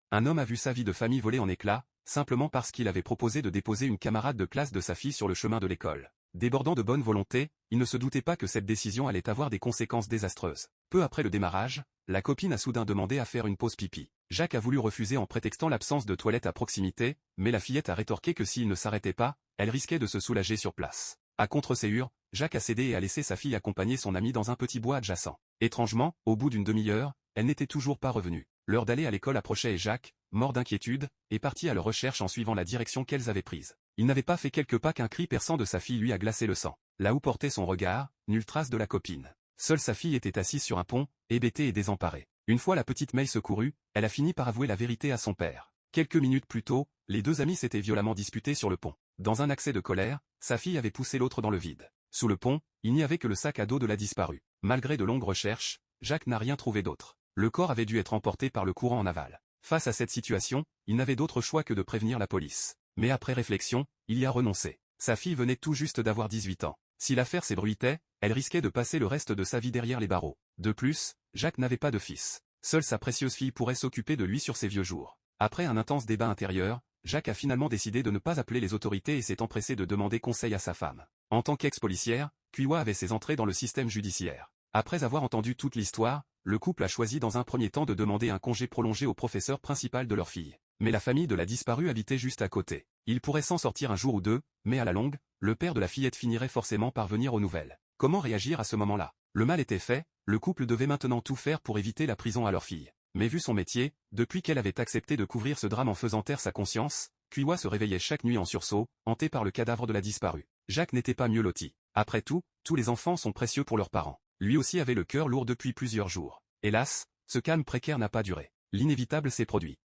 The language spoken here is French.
Un homme a vu sa vie de famille voler en éclats, simplement parce qu'il avait proposé de déposer une camarade de classe de sa fille sur le chemin de l'école. Débordant de bonne volonté, il ne se doutait pas que cette décision allait avoir des conséquences désastreuses. Peu après le démarrage, la copine a soudain demandé à faire une pause pipi. Jacques a voulu refuser en prétextant l'absence de toilette à proximité, mais la fillette a rétorqué que s'il ne s'arrêtait pas, elle risquait de se soulager sur place. À contre-séhur, Jacques a cédé et a laissé sa fille accompagner son ami dans un petit bois adjacent. Étrangement, au bout d'une demi-heure, elle n'était toujours pas revenue. L'heure d'aller à l'école approchait et Jacques, mort d'inquiétude, est parti à leur recherche en suivant la direction qu'elles avaient prise. Il n'avait pas fait quelques pas qu'un cri perçant de sa fille lui a glacé le sang. Là où portait son regard, nulle trace de la copine. Seule sa fille était assise sur un pont, hébétée et désemparée. Une fois la petite May secourue, elle a fini par avouer la vérité à son père. Quelques minutes plus tôt, les deux amis s'étaient violemment disputés sur le pont. Dans un accès de colère, sa fille avait poussé l'autre dans le vide. Sous le pont, il n'y avait que le sac à dos de la disparue. Malgré de longues recherches, Jacques n'a rien trouvé d'autre. Le corps avait dû être emporté par le courant en aval. Face à cette situation, il n'avait d'autre choix que de prévenir la police. Mais après réflexion, il y a renoncé. Sa fille venait tout juste d'avoir 18 ans. Si l'affaire s'ébruitait, elle risquait de passer le reste de sa vie derrière les barreaux. De plus, Jacques n'avait pas de fils. Seule sa précieuse fille pourrait s'occuper de lui sur ses vieux jours. Après un intense débat intérieur, Jacques a finalement décidé de ne pas appeler les autorités et s'est empressé de demander conseil à sa femme. En tant qu'ex-policière, Kuiwa avait ses entrées dans le système judiciaire. Après avoir entendu toute l'histoire, le couple a choisi dans un premier temps de demander un congé prolongé au professeur principal de leur fille. Mais la famille de la disparue habitait juste à côté. Il pourrait s'en sortir un jour ou deux, mais à la longue, le père de la fillette finirait forcément par venir aux nouvelles. Comment réagir à ce moment-là? Le mal était fait, le couple devait maintenant tout faire pour éviter la prison à leur fille. Mais vu son métier, depuis qu'elle avait accepté de couvrir ce drame en faisant taire sa conscience, Kuiwa se réveillait chaque nuit en sursaut, hanté par le cadavre de la disparue. Jacques n'était pas mieux loti. Après tout, tous les enfants sont précieux pour leurs parents. Lui aussi avait le cœur lourd depuis plusieurs jours. Hélas, ce calme précaire n'a pas duré. L'inévitable s'est produit.